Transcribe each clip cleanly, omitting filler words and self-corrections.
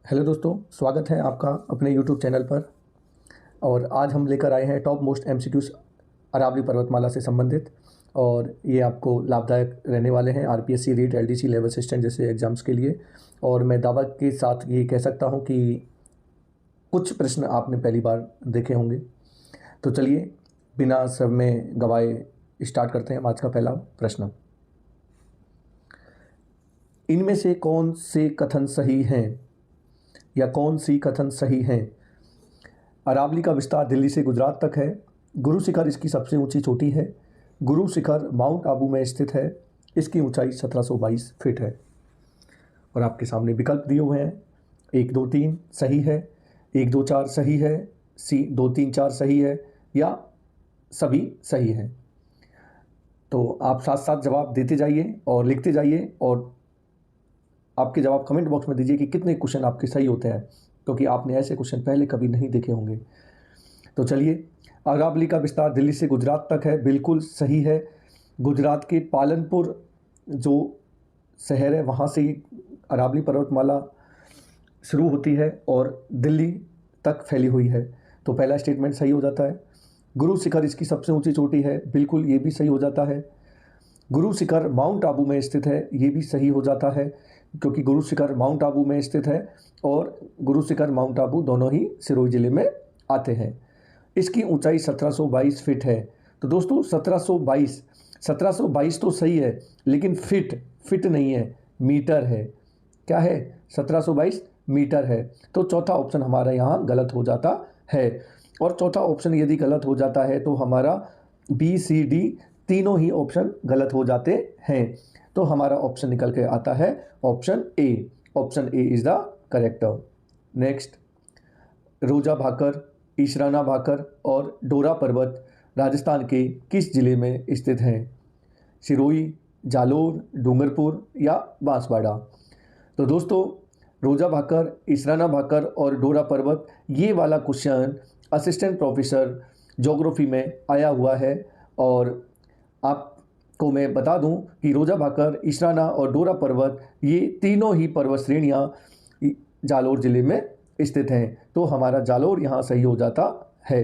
Hello दोस्तों, स्वागत है आपका अपने यूट्यूब चैनल पर। और आज हम लेकर आए हैं टॉप मोस्ट एमसीक्यूज अरावली पर्वतमाला से संबंधित। और ये आपको लाभदायक रहने वाले हैं RPSC REET LDC level assistant जैसे एग्ज़ाम्स के लिए। और मैं दावा के साथ ये कह सकता हूँ कि कुछ प्रश्न आपने पहली बार देखे होंगे। तो चलिए बिना समय गवाए स्टार्ट करते हैं आज का पहला प्रश्न। इनमें से कौन से कथन सही हैं या कौन सी कथन सही हैं? अरावली का विस्तार दिल्ली से गुजरात तक है। गुरु शिखर इसकी सबसे ऊंची चोटी है। गुरु शिखर माउंट आबू में स्थित है। इसकी ऊंचाई 1722 फीट है। और आपके सामने विकल्प दिए हुए हैं। 1, 2, 3 सही है, 1, 2, 4 सही है, सी 2, 3, 4 सही है, या सभी सही है। तो आप साथ साथ जवाब देते जाइए और लिखते जाइए, और आपके जवाब कमेंट बॉक्स में दीजिए कि कितने क्वेश्चन आपके सही होते हैं, क्योंकि आपने ऐसे क्वेश्चन पहले कभी नहीं देखे होंगे। तो चलिए, अरावली का विस्तार दिल्ली से गुजरात तक है, बिल्कुल सही है। गुजरात के पालनपुर जो शहर है वहाँ से ही अरावली पर्वतमाला शुरू होती है और दिल्ली तक फैली हुई है। तो पहला स्टेटमेंट सही हो जाता है। गुरु शिखर इसकी सबसे ऊंची चोटी है, बिल्कुल ये भी सही हो जाता है। गुरु शिखर माउंट आबू में स्थित है, ये भी सही हो जाता है, क्योंकि गुरु शिखर माउंट आबू में स्थित है और गुरु शिखर माउंट आबू दोनों ही सिरोही ज़िले में आते हैं। इसकी ऊंचाई 1722 फीट है। तो दोस्तों 1722 तो सही है, लेकिन फिट नहीं है, मीटर है। क्या है? 1722 मीटर है। तो चौथा ऑप्शन हमारा यहाँ गलत हो जाता है। और चौथा ऑप्शन यदि गलत हो जाता है तो हमारा बी सी डी तीनों ही ऑप्शन गलत हो जाते हैं। तो हमारा ऑप्शन निकल के आता है option A. Option A is the correct. Next, रोजा भाकर, ईशराना भाकर और डोरा पर्वत राजस्थान के किस जिले में स्थित हैं? सिरोही, जालोर, डूंगरपुर या बांसवाड़ा? तो दोस्तों रोजा भाकर, ईशराना भाकर और डोरा पर्वत, ये वाला क्वेश्चन असिस्टेंट प्रोफेसर ज्योग्राफी में आया हुआ है। और आपको मैं बता दूं कि रोजा भाकर, ईशराना और डोरा पर्वत ये तीनों ही पर्वत श्रेणियाँ जालोर ज़िले में स्थित हैं। तो हमारा जालोर यहाँ सही हो जाता है।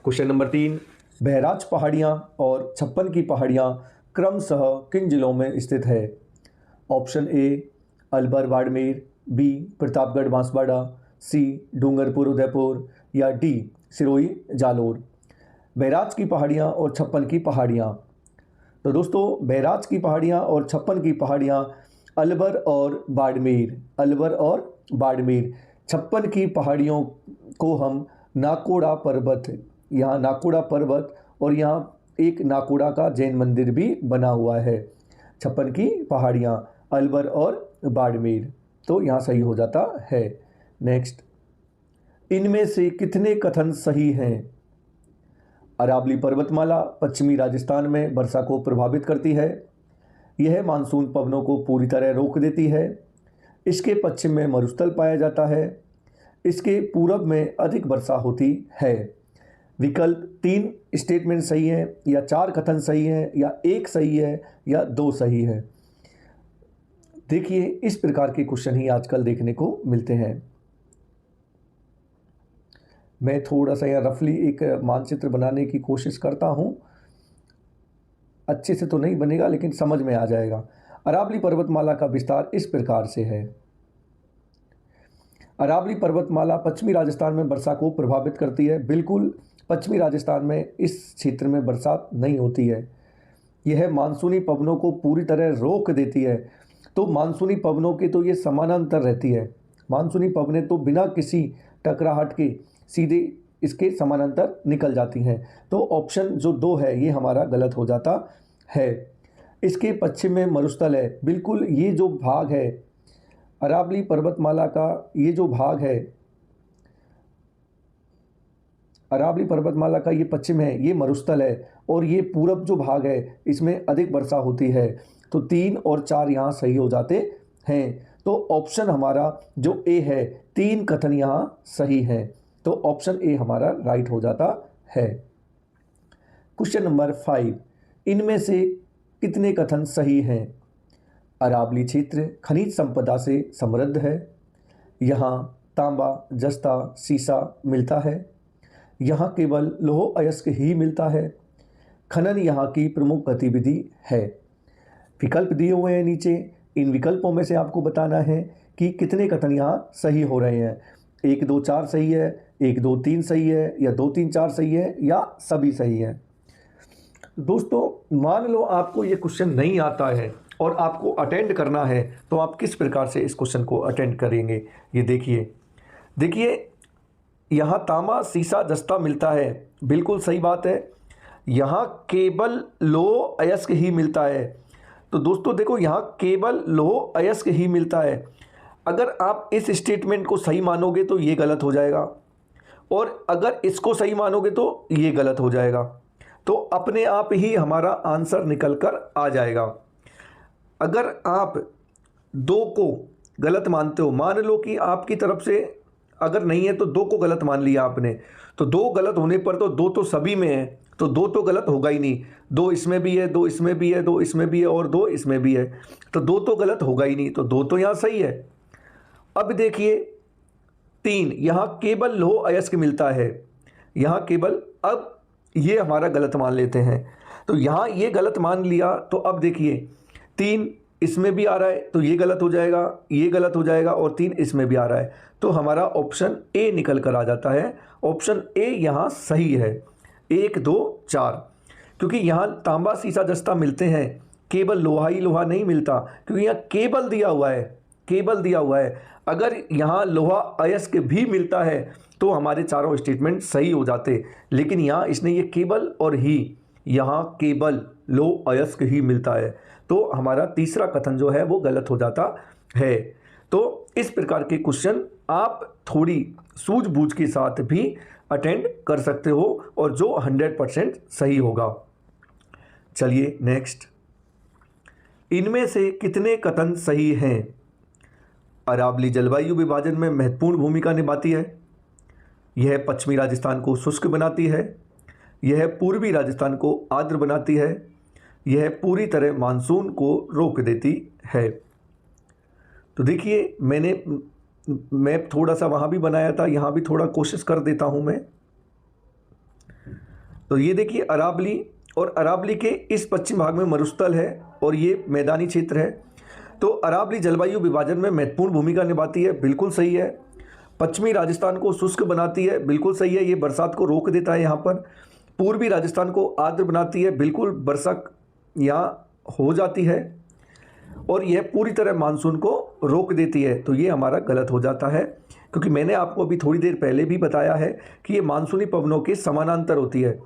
क्वेश्चन नंबर 3, बहराज पहाड़ियाँ और छप्पन की पहाड़ियाँ क्रमशः किन जिलों में स्थित है? Option A Alwar Barmer, B Pratapgarh Banswara, C Dungarpur Udaipur, या डी सिरोही जालोर? बहराज की पहाड़ियाँ और छप्पन की पहाड़ियाँ। तो दोस्तों बहराज की पहाड़ियाँ और छप्पन की पहाड़ियाँ अलवर और बाड़मेर। छप्पन की पहाड़ियों को हम नाकोड़ा पर्वत, यहाँ नाकोड़ा पर्वत, और यहाँ एक नाकोड़ा का जैन मंदिर भी बना हुआ है। छप्पन की पहाड़ियाँ अलवर और बाड़मेर, तो यहाँ सही हो जाता है। नेक्स्ट, इनमें से कितने कथन सही हैं? अरावली पर्वतमाला पश्चिमी राजस्थान में वर्षा को प्रभावित करती है। यह मानसून पवनों को पूरी तरह रोक देती है। इसके पश्चिम में मरुस्थल पाया जाता है। इसके पूरब में अधिक वर्षा होती है। विकल्प 3 स्टेटमेंट सही है, या 4 कथन सही है, या 1 सही है, या 2 सही है। देखिए, इस प्रकार के क्वेश्चन ही आजकल देखने को मिलते हैं। मैं थोड़ा सा यहाँ रफली एक मानचित्र बनाने की कोशिश करता हूँ। अच्छे से तो नहीं बनेगा, लेकिन समझ में आ जाएगा। अरावली पर्वतमाला का विस्तार इस प्रकार से है। अरावली पर्वतमाला पश्चिमी राजस्थान में वर्षा को प्रभावित करती है। बिल्कुल पश्चिमी राजस्थान में इस क्षेत्र में बरसात नहीं होती है। यह मानसूनी पवनों को पूरी तरह रोक देती है। तो मानसूनी पवनों के तो ये समानांतर रहती है। मानसूनी पवनें तो बिना किसी टकराहट के सीधे इसके समानांतर निकल जाती हैं। तो ऑप्शन जो 2 है ये हमारा गलत हो जाता है। इसके पश्चिम में मरुस्थल है। बिल्कुल ये जो भाग है अरावली पर्वतमाला का, ये जो भाग है अरावली पर्वतमाला का, ये पश्चिम है, ये मरुस्थल है, और ये पूरब जो भाग है इसमें अधिक वर्षा होती है। तो 3 और 4 यहाँ सही हो जाते हैं। तो ऑप्शन हमारा जो ए है, 3 कथन यहाँ सही है। तो ऑप्शन ए हमारा राइट हो जाता है। क्वेश्चन नंबर 5, इनमें से कितने कथन सही हैं? अरावली क्षेत्र खनिज संपदा से समृद्ध है। यहाँ तांबा जस्ता सीसा मिलता है। यहाँ केवल लौह अयस्क ही मिलता है। खनन यहाँ की प्रमुख गतिविधि है। विकल्प दिए हुए हैं नीचे, इन विकल्पों में से आपको बताना है कि कितने कथन यहाँ सही हो रहे हैं। 1 2 4 सही है, 1 2 3 सही है, या 2 3 4 सही है, या सभी सही है। दोस्तों मान लो आपको ये क्वेश्चन नहीं आता है और आपको अटेंड करना है, तो आप किस प्रकार से इस क्वेश्चन को अटेंड करेंगे। ये देखिए यहाँ तांबा सीसा जस्ता मिलता है, बिल्कुल सही बात है। यहाँ केवल लौह अयस्क ही मिलता है। तो दोस्तों देखो यहाँ केवल लौह अयस्क ही मिलता है। अगर आप इस स्टेटमेंट को सही मानोगे तो ये गलत हो जाएगा, और अगर इसको सही मानोगे तो ये गलत हो जाएगा। तो अपने आप ही हमारा आंसर निकल कर आ जाएगा। अगर आप 2 को गलत मानते हो, मान लो कि आपकी तरफ से अगर नहीं है तो 2 को गलत मान लिया आपने, तो 2 गलत होने पर तो 2 तो सभी में है, तो 2 तो गलत होगा ही नहीं। 2 इसमें भी है, 2 इसमें भी है, 2 इसमें भी है और 2 इसमें भी है, तो 2 तो गलत होगा ही नहीं, तो 2 तो यहाँ सही है। अब देखिए 3, यहाँ केवल लौह अयस्क मिलता है। यहाँ केवल, अब ये हमारा गलत मान लेते हैं, तो यहाँ ये गलत मान लिया। तो अब देखिए 3 इसमें भी आ रहा है, तो ये गलत हो जाएगा, ये गलत हो जाएगा, और 3 इसमें भी आ रहा है, तो हमारा ऑप्शन ए निकल कर आ जाता है। ऑप्शन ए यहाँ सही है। 1 2 4, क्योंकि यहाँ तांबा सीसा जस्ता मिलते हैं, केवल लोहा ही लोहा नहीं मिलता, क्योंकि यहाँ केवल दिया हुआ है, केवल दिया हुआ है। अगर यहाँ लोहा अयस्क भी मिलता है तो हमारे चारों स्टेटमेंट सही हो जाते, लेकिन यहाँ इसने ये केवल और ही, यहाँ केवल लौह अयस्क ही मिलता है, तो हमारा तीसरा कथन जो है वो गलत हो जाता है। तो इस प्रकार के क्वेश्चन आप थोड़ी सूझबूझ के साथ भी अटेंड कर सकते हो, और जो 100% सही होगा। चलिए नेक्स्ट, इनमें से कितने कथन सही हैं। अरावली जलवायु विभाजन में महत्वपूर्ण भूमिका निभाती है। यह पश्चिमी राजस्थान को शुष्क बनाती है। यह पूर्वी राजस्थान को आर्द्र बनाती है। यह पूरी तरह मानसून को रोक देती है। तो देखिए मैंने मैप थोड़ा सा वहाँ भी बनाया था, यहाँ भी थोड़ा कोशिश कर देता हूँ मैं। तो ये देखिए अरावली, और अरावली के इस पश्चिम भाग में मरुस्थल है और ये मैदानी क्षेत्र है। तो अरावली जलवायु विभाजन में महत्वपूर्ण भूमिका निभाती है, बिल्कुल सही है। पश्चिमी राजस्थान को शुष्क बनाती है, बिल्कुल सही है, ये बरसात को रोक देता है यहाँ पर। पूर्वी राजस्थान को आर्द्र बनाती है, बिल्कुल वर्षा यहाँ हो जाती है, और यह पूरी तरह मानसून को रोक देती है, तो ये हमारा गलत हो जाता है। क्योंकि मैंने आपको अभी थोड़ी देर पहले भी बताया है कि ये मानसूनी पवनों के समानांतर होती है,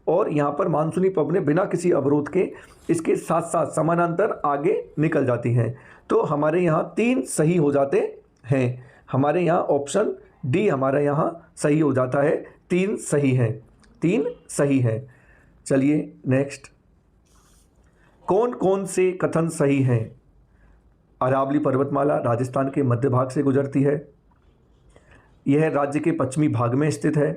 और यहाँ पर मानसूनी पवनें बिना किसी अवरोध के इसके साथ साथ समानांतर आगे निकल जाती हैं। तो हमारे यहाँ 3 सही हो जाते हैं। हमारे यहाँ ऑप्शन डी हमारा यहाँ सही हो जाता है। 3 सही है, 3 सही है। चलिए नेक्स्ट, कौन कौन से कथन सही हैं। अरावली पर्वतमाला राजस्थान के मध्य भाग से गुजरती है। यह राज्य के पश्चिमी भाग में स्थित है।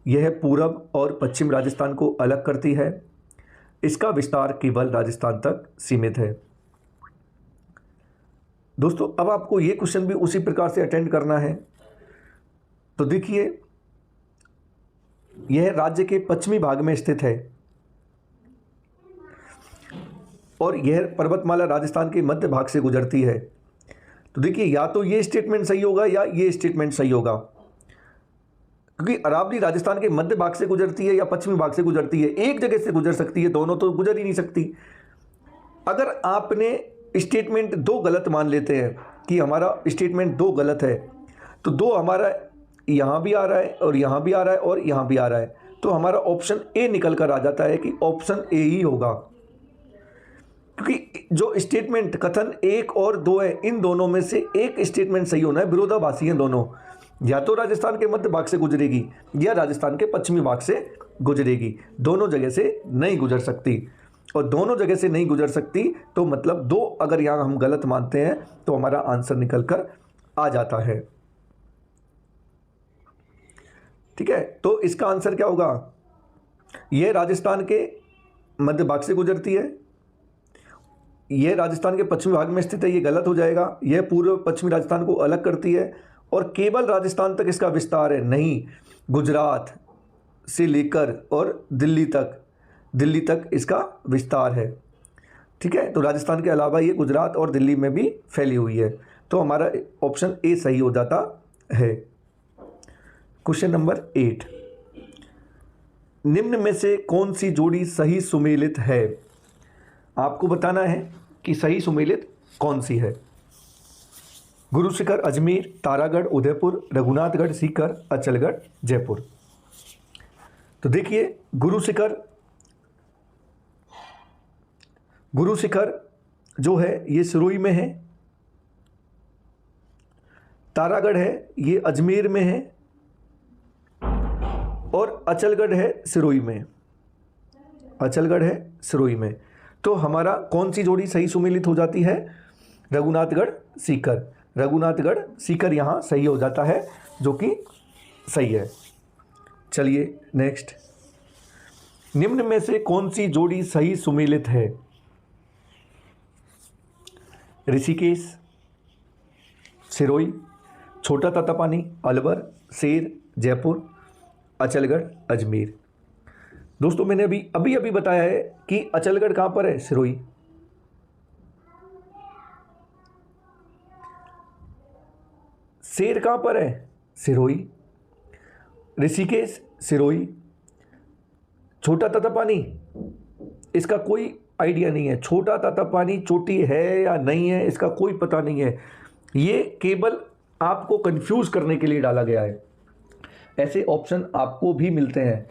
यह पूरब और पश्चिम राजस्थान को अलग करती है। इसका विस्तार केवल राजस्थान तक सीमित है। दोस्तों अब आपको ये क्वेश्चन भी उसी प्रकार से अटेंड करना है। तो देखिए यह राज्य के पश्चिमी भाग में स्थित है, और यह पर्वतमाला राजस्थान के मध्य भाग से गुजरती है। तो देखिए या तो ये स्टेटमेंट सही होगा या ये स्टेटमेंट सही होगा, क्योंकि अरावली राजस्थान के मध्य भाग से गुजरती है या पश्चिमी भाग से गुजरती है, एक जगह से गुजर सकती है, दोनों तो गुजर ही नहीं सकती। अगर आपने स्टेटमेंट 2 गलत मान लेते हैं कि हमारा स्टेटमेंट 2 गलत है, तो 2 हमारा यहाँ भी आ रहा है और यहाँ भी आ रहा है और यहाँ भी आ रहा है, तो हमारा ऑप्शन ए निकल कर आ जाता है कि ऑप्शन ए ही होगा। क्योंकि जो स्टेटमेंट कथन 1 और 2 है, इन दोनों में से एक स्टेटमेंट सही होना है, विरोधाभासी हैं दोनों, या तो राजस्थान के मध्य भाग से गुजरेगी या राजस्थान के पश्चिमी भाग से गुजरेगी, दोनों जगह से नहीं गुजर सकती। और दोनों जगह से नहीं गुजर सकती तो मतलब 2 अगर यहाँ हम गलत मानते हैं तो हमारा आंसर निकल कर आ जाता है। ठीक है, तो इसका आंसर क्या होगा, यह राजस्थान के मध्य भाग से गुजरती है यह राजस्थान के पश्चिमी भाग में स्थित है, ये गलत हो जाएगा। यह पूर्व पश्चिमी राजस्थान को अलग करती है और केवल राजस्थान तक इसका विस्तार है, नहीं, गुजरात से लेकर और दिल्ली तक इसका विस्तार है। ठीक है, तो राजस्थान के अलावा ये गुजरात और दिल्ली में भी फैली हुई है। तो हमारा ऑप्शन ए सही हो जाता है। क्वेश्चन नंबर 8, निम्न में से कौन सी जोड़ी सही सुमेलित है? आपको बताना है कि सही सुमेलित कौन सी है। गुरु शिखर अजमेर, तारागढ़ उदयपुर, रघुनाथगढ़ सीकर, अचलगढ़ जयपुर। तो देखिए, गुरु शिखर जो है ये सिरोही में है, तारागढ़ है ये अजमेर में है और अचलगढ़ है सिरोही में। तो हमारा कौन सी जोड़ी सही सुमेलित हो जाती है? रघुनाथगढ़ सीकर यहाँ सही हो जाता है, जो कि सही है। चलिए नेक्स्ट, निम्न में से कौन सी जोड़ी सही सुमेलित है? ऋषिकेश, सिरोही, छोटा तातापानी, अलवर, सेर, जयपुर, अचलगढ़, अजमेर। दोस्तों मैंने अभी बताया है कि अचलगढ़ कहाँ पर है? सिरोही। सेर कहाँ पर है? सिरोही। ऋषिकेश सिरोही। छोटा तातापानी इसका कोई आइडिया नहीं है, छोटा तातापानी चोटी है या नहीं है इसका कोई पता नहीं है। ये केवल आपको कंफ्यूज करने के लिए डाला गया है। ऐसे ऑप्शन आपको भी मिलते हैं,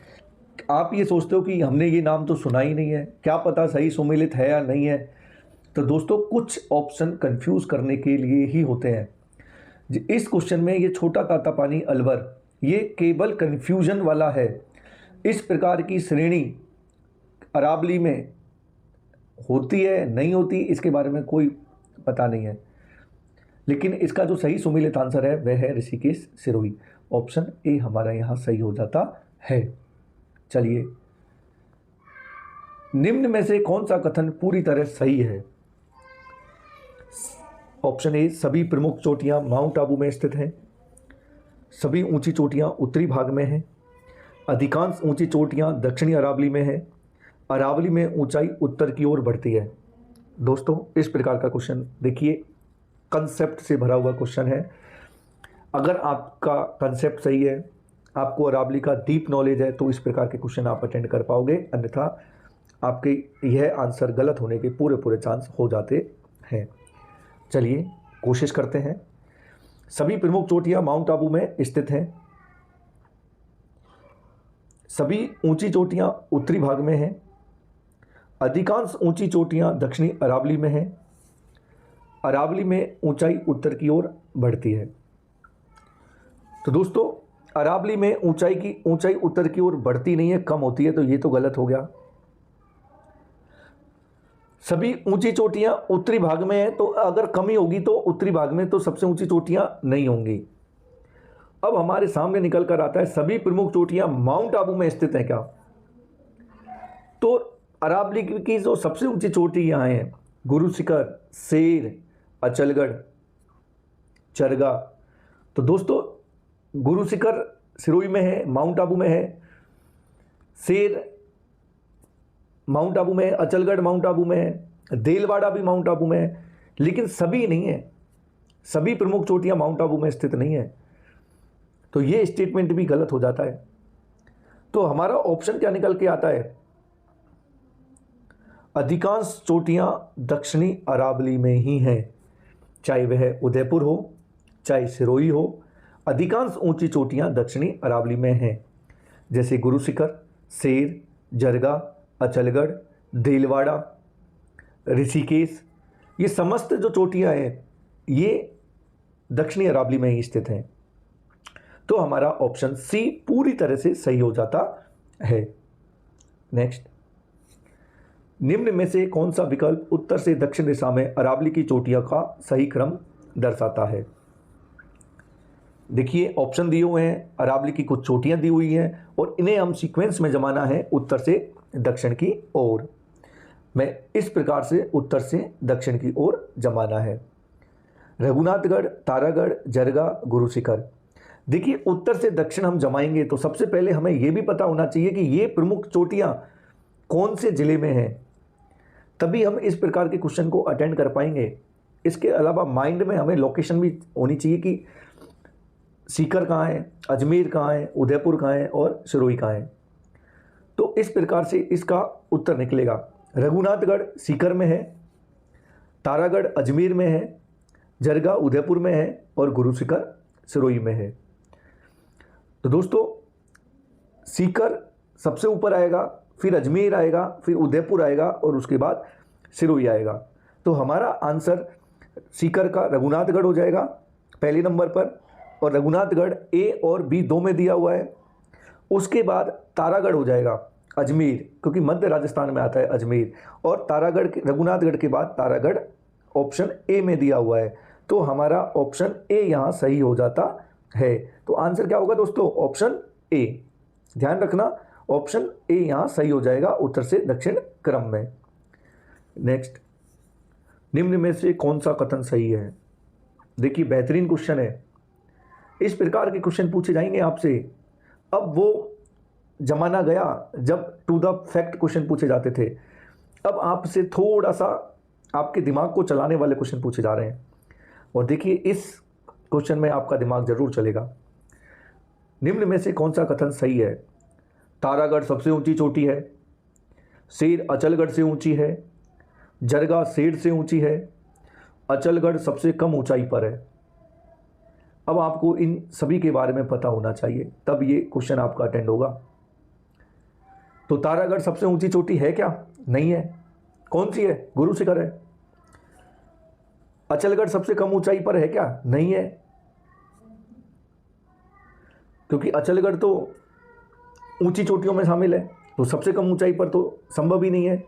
आप ये सोचते हो कि हमने ये नाम तो सुना ही नहीं है, क्या पता सही सुमेलित है या नहीं है। तो दोस्तों कुछ ऑप्शन कंफ्यूज करने के लिए ही होते हैं। इस क्वेश्चन में ये छोटा तातापानी अलवर ये केवल कंफ्यूजन वाला है। इस प्रकार की श्रेणी अरावली में होती है नहीं होती इसके बारे में कोई पता नहीं है, लेकिन इसका जो सही सुमेलित आंसर है वह है ऋषिकेश सिरोही। ऑप्शन ए हमारा यहाँ सही हो जाता है। चलिए, निम्न में से कौन सा कथन पूरी तरह सही है? ऑप्शन ए, सभी प्रमुख चोटियां माउंट आबू में स्थित हैं। सभी ऊंची चोटियां उत्तरी भाग में हैं। अधिकांश ऊंची चोटियां दक्षिणी अरावली में हैं। अरावली में ऊंचाई उत्तर की ओर बढ़ती है। दोस्तों इस प्रकार का क्वेश्चन देखिए, कंसेप्ट से भरा हुआ क्वेश्चन है। अगर आपका कंसेप्ट सही है, आपको अरावली का डीप नॉलेज है, तो इस प्रकार के क्वेश्चन आप अटेंड कर पाओगे, अन्यथा आपके यह आंसर गलत होने के पूरे चांस हो जाते हैं। चलिए कोशिश करते हैं। सभी प्रमुख चोटियां माउंट आबू में स्थित हैं। सभी ऊंची चोटियां उत्तरी भाग में हैं। अधिकांश ऊंची चोटियां दक्षिणी अरावली में हैं। अरावली में ऊंचाई उत्तर की ओर बढ़ती है। तो दोस्तों अरावली में ऊंचाई उत्तर की ओर बढ़ती नहीं है, कम होती है, तो ये तो गलत हो गया। सभी ऊंची चोटियां उत्तरी भाग में हैं, तो अगर कमी होगी तो उत्तरी भाग में तो सबसे ऊंची चोटियां नहीं होंगी। अब हमारे सामने निकल कर आता है सभी प्रमुख चोटियां माउंट आबू में स्थित हैं क्या? तो अरावली की जो सबसे ऊंची चोटी यहाँ है गुरु शिखर, सेर, अचलगढ़, चरगा। तो दोस्तों गुरु शिखर सिरोही में है, माउंट आबू में है, सेर माउंट आबू में है, अचलगढ़ माउंट आबू में है, देलवाड़ा भी माउंट आबू में है, लेकिन सभी नहीं है। सभी प्रमुख चोटियां माउंट आबू में स्थित नहीं है, तो ये स्टेटमेंट भी गलत हो जाता है। तो हमारा ऑप्शन क्या निकल के आता है? अधिकांश चोटियां दक्षिणी अरावली में ही हैं, चाहे वह उदयपुर हो चाहे सिरोही हो। अधिकांश ऊंची चोटियां दक्षिणी अरावली में हैं, जैसे गुरु शिखर, सेर, जरगा, अचलगढ़, देलवाड़ा, ऋषिकेश, ये समस्त जो चोटियां हैं ये दक्षिणी अरावली में ही स्थित हैं। तो हमारा ऑप्शन सी पूरी तरह से सही हो जाता है। नेक्स्ट, निम्न में से कौन सा विकल्प उत्तर से दक्षिण दिशा में अरावली की चोटियों का सही क्रम दर्शाता है? देखिए ऑप्शन दिए हुए हैं, अरावली की कुछ चोटियां दी हुई हैं और इन्हें हम सीक्वेंस में जमाना है उत्तर से दक्षिण की ओर। में इस प्रकार से उत्तर से दक्षिण की ओर जमाना है। रघुनाथगढ़, तारागढ़, जरगा, गुरु शिखर। देखिए उत्तर से दक्षिण हम जमाएंगे तो सबसे पहले हमें यह भी पता होना चाहिए कि ये प्रमुख चोटियां कौन से जिले में हैं, तभी हम इस प्रकार के क्वेश्चन को अटेंड कर पाएंगे। इसके अलावा माइंड में हमें लोकेशन भी होनी चाहिए कि सीकर कहाँ है, अजमेर कहाँ है, उदयपुर कहाँ है और सिरोही कहाँ है। तो इस प्रकार से इसका उत्तर निकलेगा। रघुनाथगढ़ सीकर में है, तारागढ़ अजमेर में है, जरगा उदयपुर में है और गुरु शिखर सिरोही में है। तो दोस्तों सीकर सबसे ऊपर आएगा, फिर अजमेर आएगा, फिर उदयपुर आएगा और उसके बाद सिरोही आएगा। तो हमारा आंसर सीकर का रघुनाथगढ़ हो जाएगा पहले नंबर पर, और रघुनाथगढ़ ए और बी दो में दिया हुआ है। उसके बाद तारागढ़ हो जाएगा अजमेर, क्योंकि मध्य राजस्थान में आता है अजमेर, और तारागढ़ रघुनाथगढ़ के बाद तारागढ़ ऑप्शन ए में दिया हुआ है। तो हमारा ऑप्शन ए यहाँ सही हो जाता है। तो आंसर क्या होगा दोस्तों? Option A. ध्यान रखना, ऑप्शन ए यहाँ सही हो जाएगा उत्तर से दक्षिण क्रम में। नेक्स्ट, निम्न में से कौन सा कथन सही है? देखिए बेहतरीन क्वेश्चन है। इस प्रकार के क्वेश्चन पूछे जाएंगे आपसे। अब वो जमाना गया जब टू द फैक्ट क्वेश्चन पूछे जाते थे। अब आपसे थोड़ा सा आपके दिमाग को चलाने वाले क्वेश्चन पूछे जा रहे हैं, और देखिए इस क्वेश्चन में आपका दिमाग जरूर चलेगा। निम्न में से कौन सा कथन सही है? तारागढ़ सबसे ऊंची चोटी है, शेर अचलगढ़ से ऊंची है, जरगा शेर से ऊंची है, अचलगढ़ सबसे कम ऊंचाई पर है। अब आपको इन सभी के बारे में पता होना चाहिए, तब ये क्वेश्चन आपका अटेंड होगा। तो तारागढ़ सबसे ऊंची चोटी है क्या? नहीं है। कौन सी है? गुरु शिखर है। अचलगढ़ सबसे कम ऊंचाई पर है क्या? नहीं है, क्योंकि अचलगढ़ तो ऊंची चोटियों में शामिल है, तो सबसे कम ऊंचाई पर तो संभव ही नहीं है।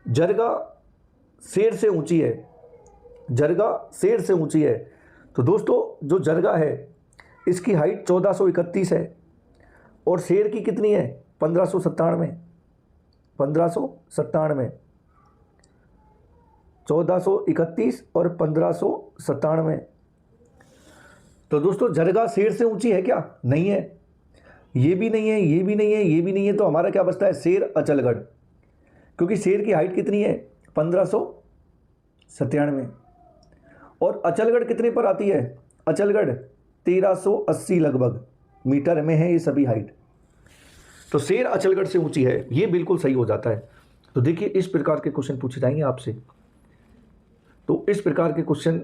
जरगा शेर से ऊंची है, जरगा शेर से ऊंची है। तो दोस्तों जो जरगा है इसकी हाइट 1431 है, और शेर की कितनी है? 1597। 1597, 1431 और 1597। तो दोस्तों जरगा शेर से ऊंची है क्या? नहीं है। ये भी नहीं है, ये भी नहीं है, ये भी नहीं है। तो हमारा क्या बचता है? शेर अचलगढ़, क्योंकि शेर की हाइट कितनी है? 1597। और अचलगढ़ कितने पर आती है? अचलगढ़ 1380 लगभग मीटर में है ये सभी हाइट। तो शेर अचलगढ़ से ऊंची है, ये बिल्कुल सही हो जाता है। तो देखिए इस प्रकार के क्वेश्चन पूछे जाएंगे आपसे। तो इस प्रकार के क्वेश्चन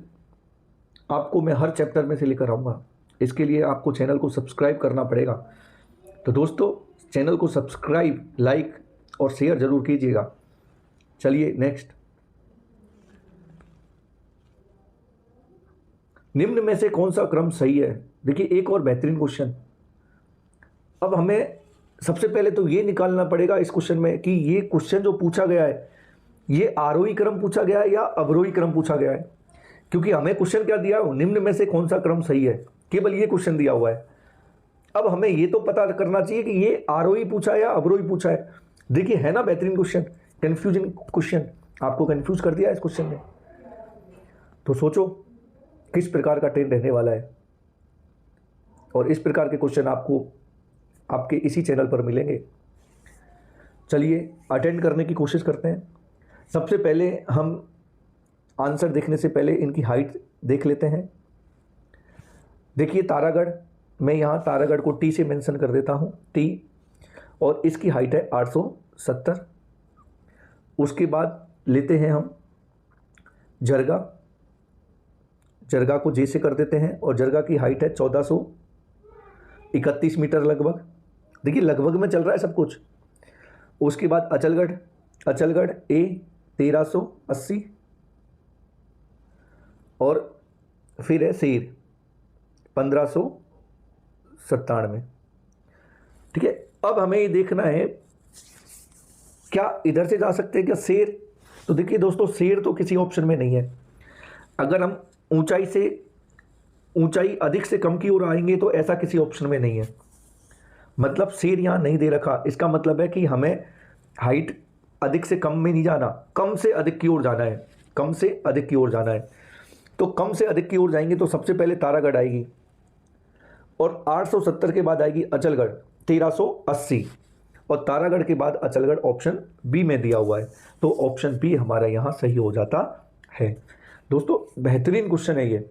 आपको मैं हर चैप्टर में से लेकर आऊँगा। इसके लिए आपको चैनल को सब्सक्राइब करना पड़ेगा। तो दोस्तों चैनल को सब्सक्राइब, लाइक और शेयर जरूर कीजिएगा। चलिए नेक्स्ट, निम्न में से कौन सा क्रम सही है? देखिए एक और बेहतरीन क्वेश्चन। अब हमें सबसे पहले तो ये निकालना पड़ेगा इस क्वेश्चन में कि ये क्वेश्चन जो पूछा गया है ये आरोही क्रम पूछा गया है या अवरोही क्रम पूछा गया है, क्योंकि हमें क्वेश्चन क्या दिया है? निम्न में से कौन सा क्रम सही है, केवल ये क्वेश्चन दिया हुआ है। अब हमें ये तो पता करना चाहिए कि ये आरोही पूछा है या अवरोही पूछा है। देखिए है ना बेहतरीन क्वेश्चन, कंफ्यूजिंग क्वेश्चन, आपको कंफ्यूज कर दिया इस क्वेश्चन ने। तो सोचो किस प्रकार का ट्रेंड रहने वाला है, और इस प्रकार के क्वेश्चन आपको आपके इसी चैनल पर मिलेंगे। चलिए अटेंड करने की कोशिश करते हैं। सबसे पहले हम आंसर देखने से पहले इनकी हाइट देख लेते हैं। देखिए तारागढ़, मैं यहाँ तारागढ़ को टी से मेंशन कर देता हूँ, टी, और इसकी हाइट है 870। उसके बाद लेते हैं हम जरगा, जरगा को जे से कर देते हैं, और जरगा की हाइट है 1431 मीटर लगभग। देखिए लगभग में चल रहा है सब कुछ। उसके बाद अचलगढ़, अचलगढ़ ए 1380, और फिर है शेर 1597। ठीक है, अब हमें ये देखना है क्या इधर से जा सकते हैं क्या शेर? तो देखिए दोस्तों शेर तो किसी ऑप्शन में नहीं है। अगर हम ऊंचाई अधिक से कम की ओर आएंगे तो ऐसा किसी ऑप्शन में नहीं है। मतलब शेर यहाँ नहीं दे रखा, इसका मतलब है कि हमें हाइट अधिक से कम में नहीं जाना, कम से अधिक की ओर जाना है, कम से अधिक की ओर जाना है। तो कम से अधिक की ओर जाएंगे तो सबसे पहले तारागढ़ आएगी और 870 के बाद आएगी अचलगढ़ 1380 और तारागढ़ के बाद अचलगढ़ ऑप्शन बी में दिया हुआ है। तो ऑप्शन बी हमारा यहाँ सही हो जाता है। दोस्तों बेहतरीन क्वेश्चन है ये।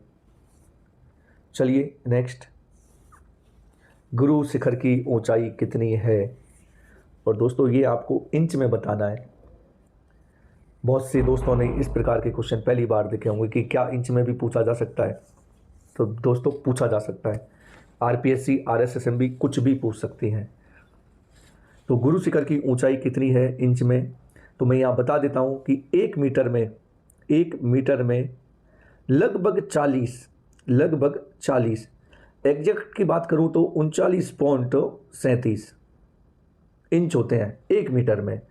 चलिए नेक्स्ट, गुरु शिखर की ऊंचाई कितनी है? और दोस्तों ये आपको इंच में बताना है। बहुत से दोस्तों ने इस प्रकार के क्वेश्चन पहली बार देखे होंगे कि क्या इंच में भी पूछा जा सकता है। तो दोस्तों पूछा जा सकता है, आरपीएससी आरएसएसएमबी कुछ भी पूछ सकती हैं। तो गुरु शिखर की ऊंचाई कितनी है इंच में? तो मैं यहाँ बता देता हूँ कि 1 मीटर में लगभग 40 एग्जैक्ट की बात करूँ तो 39.37 इंच होते हैं 1 मीटर में।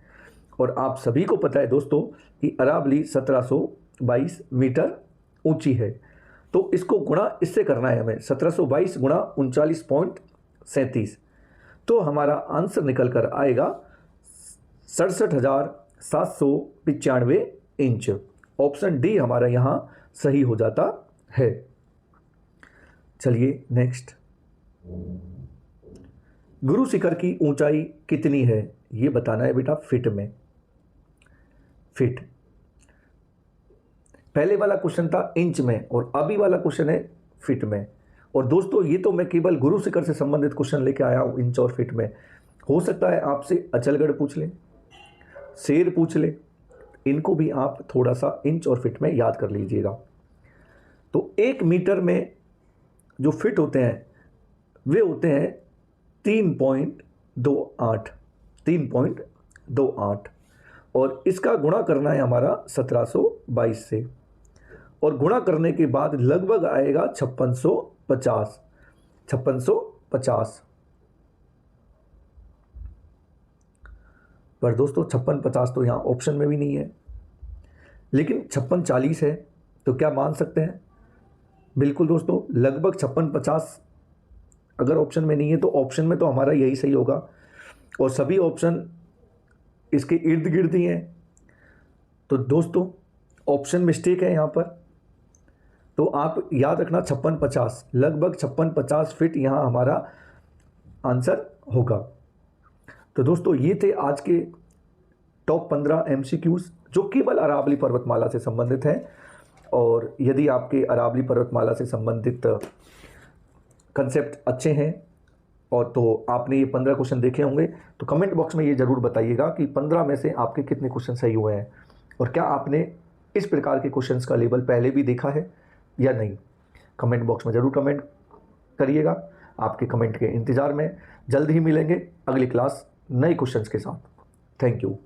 और आप सभी को पता है दोस्तों कि अरावली 1722 मीटर ऊंची है। तो इसको गुणा इससे करना है हमें, 1722 गुणा 39.37, तो हमारा आंसर निकल कर आएगा 67,795 इंच। ऑप्शन डी हमारा यहाँ सही हो जाता है। चलिए नेक्स्ट, गुरु शिखर की ऊंचाई कितनी है ये बताना है बेटा फीट में। फीट, पहले वाला क्वेश्चन था इंच में और अभी वाला क्वेश्चन है फीट में। और दोस्तों ये तो मैं केवल गुरु शिखर से संबंधित क्वेश्चन लेके आया हूं इंच और फीट में। हो सकता है आपसे अचलगढ़ पूछ ले, शेर पूछ ले, इनको भी आप थोड़ा सा इंच और फीट में याद कर लीजिएगा। तो 1 मीटर में जो फिट होते हैं वे होते हैं 3.28 और इसका गुणा करना है हमारा 1722 से और गुणा करने के बाद लगभग आएगा 5650। पर दोस्तों 5650 तो यहाँ ऑप्शन में भी नहीं है, लेकिन 5640 है। तो क्या मान सकते हैं? बिल्कुल दोस्तों, लगभग 5650 अगर ऑप्शन में नहीं है तो ऑप्शन में तो हमारा यही सही होगा और सभी ऑप्शन इसके इर्द गिर्द ही हैं। तो दोस्तों ऑप्शन मिस्टेक है यहाँ पर। तो आप याद रखना 5650, लगभग 5650 फिट यहाँ हमारा आंसर होगा। तो दोस्तों ये थे आज के टॉप 15 MCQs जो केवल अरावली पर्वतमाला से संबंधित हैं। और यदि आपके अरावली पर्वतमाला से संबंधित कंसेप्ट अच्छे हैं और तो आपने ये 15 क्वेश्चन देखे होंगे, तो कमेंट बॉक्स में ये ज़रूर बताइएगा कि 15 में से आपके कितने क्वेश्चन सही हुए हैं और क्या आपने इस प्रकार के क्वेश्चंस का लेवल पहले भी देखा है या नहीं। कमेंट बॉक्स में ज़रूर कमेंट करिएगा। आपके कमेंट के इंतज़ार में। जल्द ही मिलेंगे अगली क्लास नए क्वेश्चंस के साथ। Thank you.